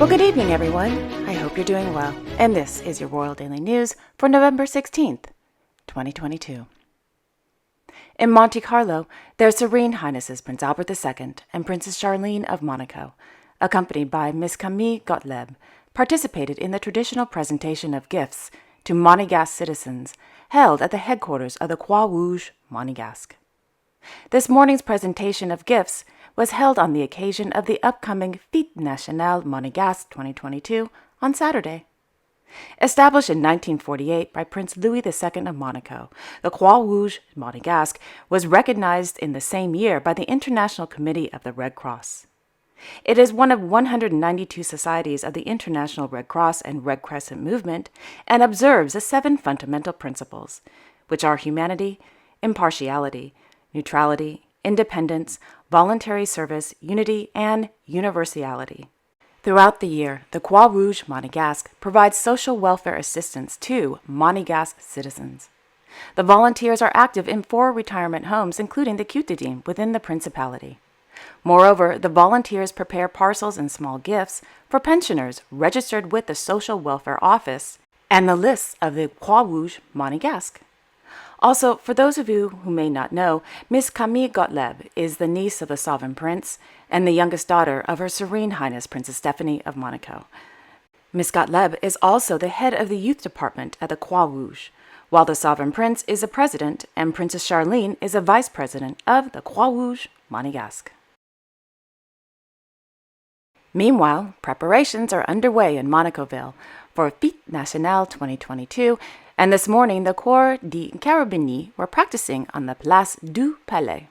Well, good evening, everyone. I hope you're doing well. And this is your Royal Daily News for November 16th, 2022. In Monte-Carlo, their Serene Highnesses Prince Albert II and Princess Charlene of Monaco, accompanied by Miss Camille Gottlieb, participated in the traditional presentation of gifts to Monégasque citizens held at the headquarters of the Croix Rouge Monégasque. This morning's presentation of gifts was held on the occasion of the upcoming Fête Nationale Monégasque 2022 on Saturday. Established in 1948 by Prince Louis II of Monaco, the Croix Rouge Monégasque was recognized in the same year by the International Committee of the Red Cross. It is one of 192 societies of the International Red Cross and Red Crescent movement and observes the 7 fundamental principles, which are humanity, impartiality, neutrality, independence, voluntary service, unity, and universality. Throughout the year, the Croix Rouge Monégasque provides social welfare assistance to Monégasque citizens. The volunteers are active in 4 retirement homes, including the Cutidine within the Principality. Moreover, the volunteers prepare parcels and small gifts for pensioners registered with the Social Welfare Office and the lists of the Croix Rouge Monégasque. Also, for those of you who may not know, Miss Camille Gottlieb is the niece of the Sovereign Prince and the youngest daughter of Her Serene Highness Princess Stephanie of Monaco. Miss Gottlieb is also the head of the youth department at the Croix Rouge, while the Sovereign Prince is a president and Princess Charlene is a vice president of the Croix Rouge Monégasque. Meanwhile, preparations are underway in Monacoville for Fête Nationale 2022, and this morning the Corps des Carabiniers were practicing on the Place du Palais.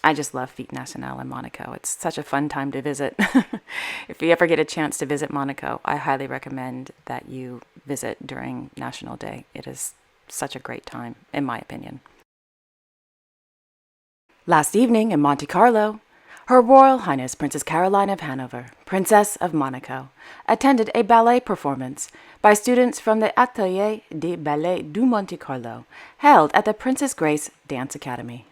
I just love Fête Nationale in Monaco. It's such a fun time to visit. If you ever get a chance to visit Monaco, I highly recommend that you visit during National Day. It is such a great time, in my opinion. Last evening in Monte-Carlo, Her Royal Highness Princess Caroline of Hanover, Princess of Monaco, attended a ballet performance by students from the Atelier de Ballet du Monte-Carlo, held at the Princess Grace Dance Academy.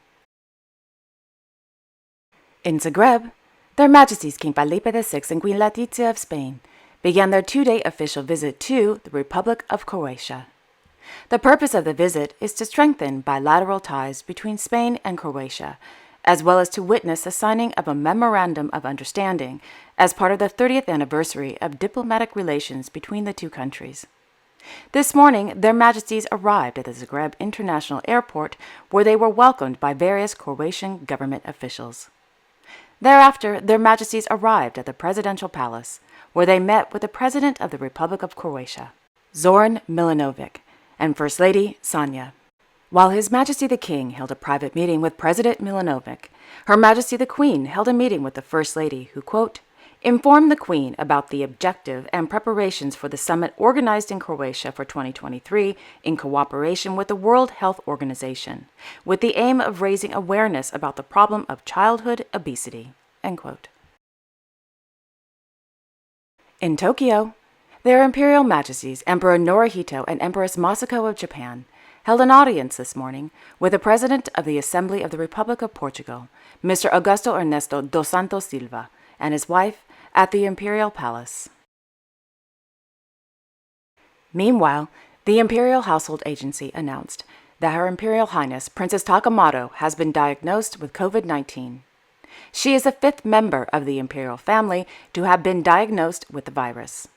In Zagreb, Their Majesties King Felipe VI and Queen Letizia of Spain began their 2-day official visit to the Republic of Croatia. The purpose of the visit is to strengthen bilateral ties between Spain and Croatia, as well as to witness the signing of a Memorandum of Understanding as part of the 30th anniversary of diplomatic relations between the two countries. This morning, Their Majesties arrived at the Zagreb International Airport, where they were welcomed by various Croatian government officials. Thereafter, Their Majesties arrived at the Presidential Palace, where they met with the President of the Republic of Croatia, Zoran Milanovic, and First Lady Sanja. While His Majesty the King held a private meeting with President Milanovic, Her Majesty the Queen held a meeting with the First Lady who, quote, informed the Queen about the objective and preparations for the summit organized in Croatia for 2023 in cooperation with the World Health Organization, with the aim of raising awareness about the problem of childhood obesity, end quote. In Tokyo, Their Imperial Majesties Emperor Naruhito and Empress Masako of Japan held an audience this morning with the President of the Assembly of the Republic of Portugal, Mr. Augusto Ernesto dos Santos Silva, and his wife at the Imperial Palace. Meanwhile, the Imperial Household Agency announced that Her Imperial Highness Princess Takamado has been diagnosed with COVID-19. She is the 5th member of the imperial family to have been diagnosed with the virus.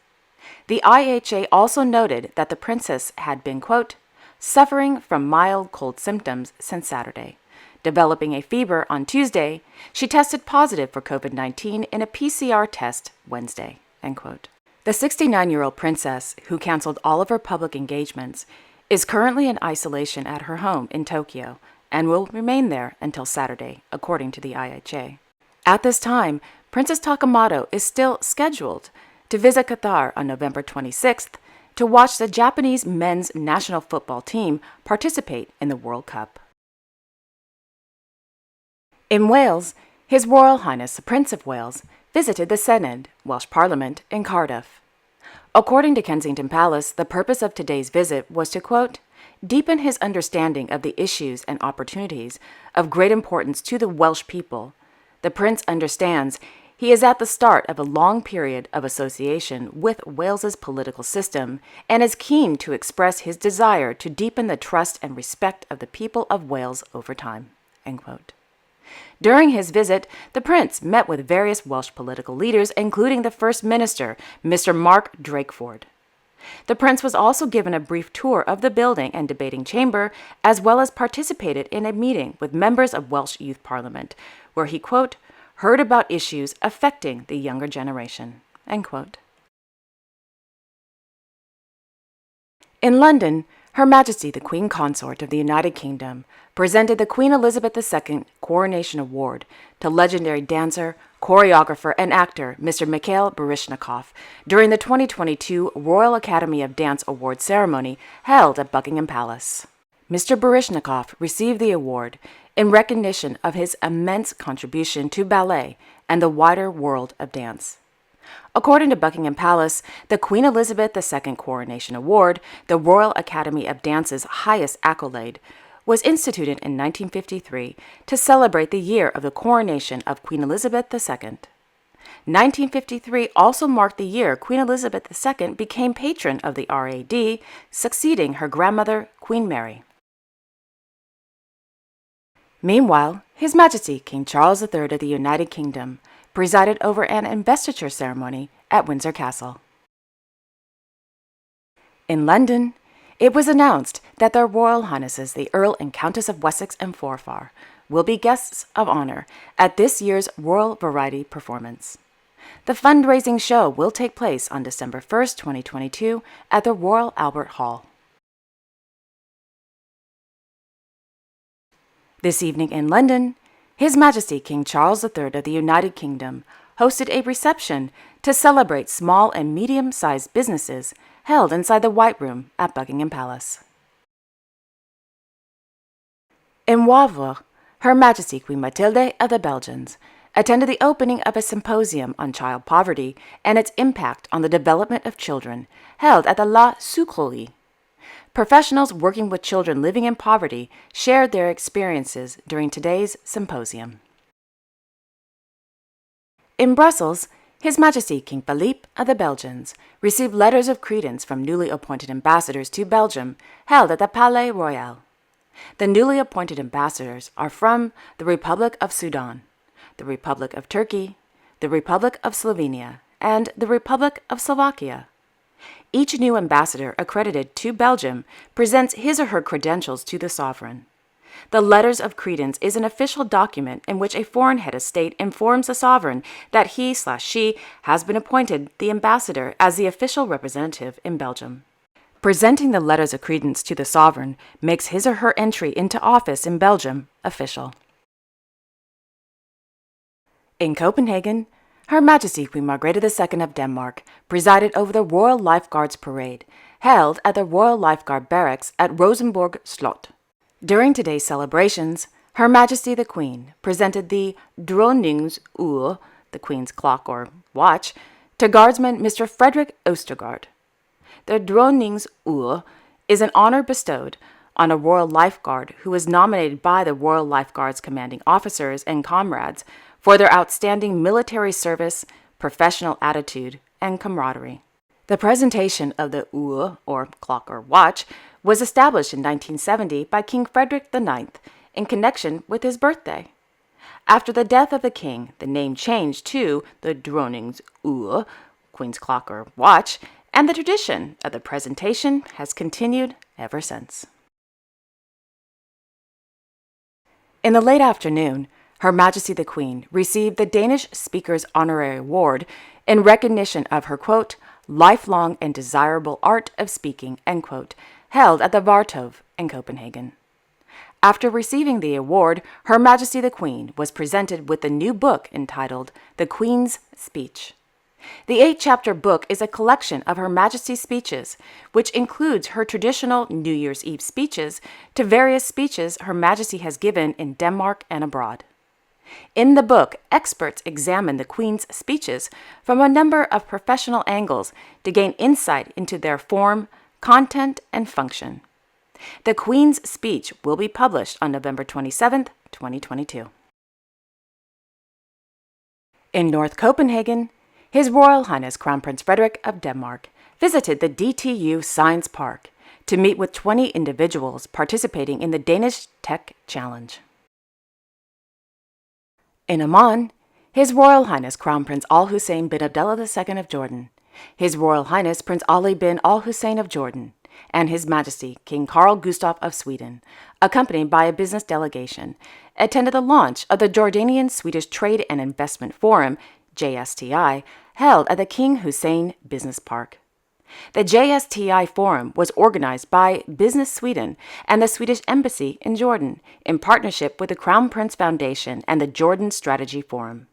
The IHA also noted that the princess had been, quote, suffering from mild cold symptoms since Saturday. Developing a fever on Tuesday, she tested positive for COVID-19 in a PCR test Wednesday, end quote. The 69-year-old princess, who canceled all of her public engagements, is currently in isolation at her home in Tokyo and will remain there until Saturday, according to the IHA. At this time, Princess Takamado is still scheduled to visit Qatar on November 26th to watch the Japanese men's national football team participate in the World Cup. In Wales, His Royal Highness the Prince of Wales visited the Senedd, Welsh Parliament, in Cardiff. According to Kensington Palace, the purpose of today's visit was to, quote, deepen his understanding of the issues and opportunities of great importance to the Welsh people. The Prince understands He is at the start of a long period of association with Wales's political system and is keen to express his desire to deepen the trust and respect of the people of Wales over time." End quote. During his visit, the prince met with various Welsh political leaders, including the First Minister, Mr. Mark Drakeford. The prince was also given a brief tour of the building and debating chamber, as well as participated in a meeting with members of Welsh Youth Parliament, where he, quote, "heard about issues affecting the younger generation." End quote. In London, Her Majesty the Queen Consort of the United Kingdom presented the Queen Elizabeth II Coronation Award to legendary dancer, choreographer, and actor Mr. Mikhail Baryshnikov during the 2022 Royal Academy of Dance Award ceremony held at Buckingham Palace. Mr. Baryshnikov received the award in recognition of his immense contribution to ballet and the wider world of dance. According to Buckingham Palace, the Queen Elizabeth II Coronation Award, the Royal Academy of Dance's highest accolade, was instituted in 1953 to celebrate the year of the coronation of Queen Elizabeth II. 1953 also marked the year Queen Elizabeth II became patron of the RAD, succeeding her grandmother, Queen Mary. Meanwhile, His Majesty King Charles III of the United Kingdom presided over an investiture ceremony at Windsor Castle. In London, it was announced that their Royal Highnesses the Earl and Countess of Wessex and Forfar will be guests of honor at this year's Royal Variety Performance. The fundraising show will take place on December 1st, 2022 at the Royal Albert Hall. This evening in London, His Majesty King Charles III of the United Kingdom hosted a reception to celebrate small and medium-sized businesses held inside the White Room at Buckingham Palace. In Wavre, Her Majesty Queen Mathilde of the Belgians attended the opening of a symposium on child poverty and its impact on the development of children, held at the La Sucrerie. Professionals working with children living in poverty shared their experiences during today's symposium. In Brussels, His Majesty King Philippe of the Belgians received letters of credence from newly appointed ambassadors to Belgium held at the Palais Royal. The newly appointed ambassadors are from the Republic of Sudan, the Republic of Turkey, the Republic of Slovenia, and the Republic of Slovakia. Each new ambassador accredited to Belgium presents his or her credentials to the sovereign. The letters of credence is an official document in which a foreign head of state informs the sovereign that he/she has been appointed the ambassador as the official representative in Belgium. Presenting the letters of credence to the sovereign makes his or her entry into office in Belgium official. In Copenhagen, Her Majesty Queen Margrethe II of Denmark presided over the Royal Lifeguards Parade, held at the Royal Lifeguard Barracks at Rosenborg Slot. During today's celebrations, Her Majesty the Queen presented the Dronningsur, the Queen's clock or watch, to Guardsman Mr. Frederick Ostergaard. The Dronningsur is an honor bestowed on a Royal Lifeguard who is nominated by the Royal Lifeguards commanding officers and comrades for their outstanding military service, professional attitude, and camaraderie. The presentation of the Uhr, or clock or watch, was established in 1970 by King Frederick IX in connection with his birthday. After the death of the king, the name changed to the Dronningsur, Queen's clock or watch, and the tradition of the presentation has continued ever since. In the late afternoon, Her Majesty the Queen received the Danish Speaker's Honorary Award in recognition of her, quote, lifelong and desirable art of speaking, end quote, held at the Vartov in Copenhagen. After receiving the award, Her Majesty the Queen was presented with the new book entitled The Queen's Speech. The 8-chapter book is a collection of Her Majesty's speeches, which includes her traditional New Year's Eve speeches to various speeches Her Majesty has given in Denmark and abroad. In the book, experts examine the Queen's speeches from a number of professional angles to gain insight into their form, content, and function. The Queen's speech will be published on November 27, 2022. In North Copenhagen, His Royal Highness Crown Prince Frederik of Denmark visited the DTU Science Park to meet with 20 individuals participating in the Danish Tech Challenge. In Amman, His Royal Highness Crown Prince Al-Hussein bin Abdullah II of Jordan, His Royal Highness Prince Ali bin Al-Hussein of Jordan, and His Majesty King Carl Gustaf of Sweden, accompanied by a business delegation, attended the launch of the Jordanian-Swedish Trade and Investment Forum, JSTI, held at the King Hussein Business Park. The JSTI Forum was organized by Business Sweden and the Swedish Embassy in Jordan in partnership with the Crown Prince Foundation and the Jordan Strategy Forum.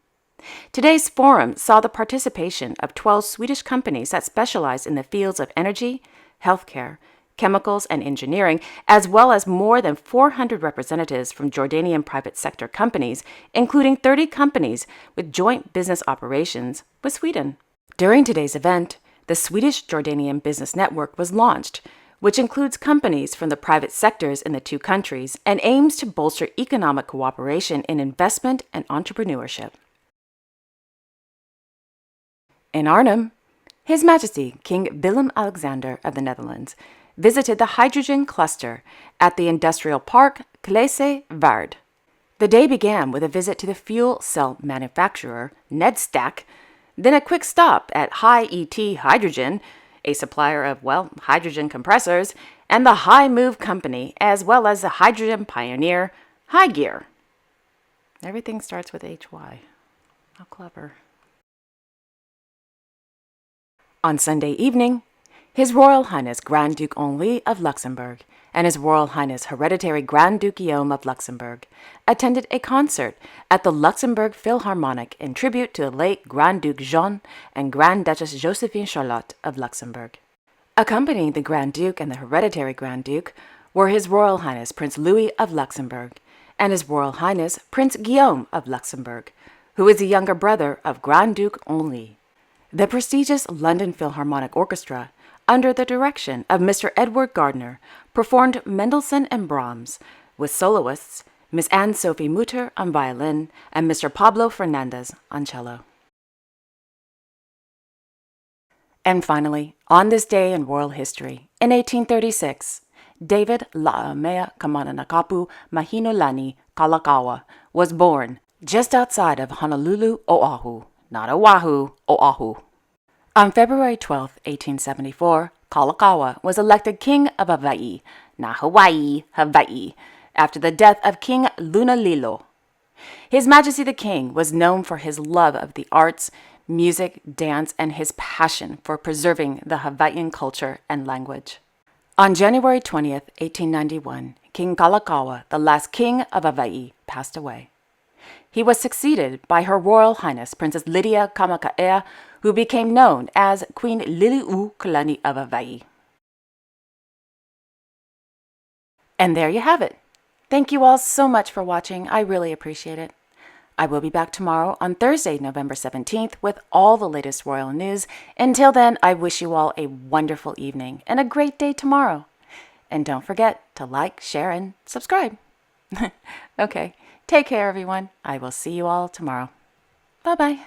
Today's forum saw the participation of 12 Swedish companies that specialize in the fields of energy, healthcare, chemicals, and engineering, as well as more than 400 representatives from Jordanian private sector companies, including 30 companies with joint business operations with Sweden. During today's event, the Swedish-Jordanian Business Network was launched, which includes companies from the private sectors in the two countries and aims to bolster economic cooperation in investment and entrepreneurship. In Arnhem, His Majesty King Willem-Alexander of the Netherlands visited the hydrogen cluster at the Industrial Park Kleefse Waard. The day began with a visit to the fuel cell manufacturer, Nedstack, then a quick stop at High-ET Hydrogen, a supplier of, hydrogen compressors, and the High Move Company, as well as the hydrogen pioneer, High Gear. Everything starts with HY. How clever. On Sunday evening, His Royal Highness Grand Duke Henri of Luxembourg and His Royal Highness Hereditary Grand Duke Guillaume of Luxembourg attended a concert at the Luxembourg Philharmonic in tribute to the late Grand Duke Jean and Grand Duchess Josephine-Charlotte of Luxembourg. Accompanying the Grand Duke and the Hereditary Grand Duke were His Royal Highness Prince Louis of Luxembourg and His Royal Highness Prince Guillaume of Luxembourg, who is the younger brother of Grand Duke Henri. The prestigious London Philharmonic Orchestra, under the direction of Mr. Edward Gardner, performed Mendelssohn and Brahms, with soloists Miss Anne-Sophie Mutter on violin and Mr. Pablo Fernandez on cello. And finally, on this day in royal history, in 1836, David Laʻamea Kamananakapu Mahinulani Kalākaua was born just outside of Honolulu, Oʻahu. Not Oahu, Oʻahu. On February 12, 1874, Kalākaua was elected King of Hawai'i, not Hawaii, Hawai'i, after the death of King Lunalilo. His Majesty the King was known for his love of the arts, music, dance, and his passion for preserving the Hawaiian culture and language. On January 20, 1891, King Kalākaua, the last king of Hawai'i, passed away. He was succeeded by Her Royal Highness Princess Lydia Kapaʻakea, who became known as Queen Naloiaehuokalani of Hawai'i. And there you have it. Thank you all so much for watching. I really appreciate it. I will be back tomorrow on Thursday, November 17th with all the latest royal news. Until then, I wish you all a wonderful evening and a great day tomorrow. And don't forget to like, share, and subscribe. Okay. Take care, everyone. I will see you all tomorrow. Bye-bye.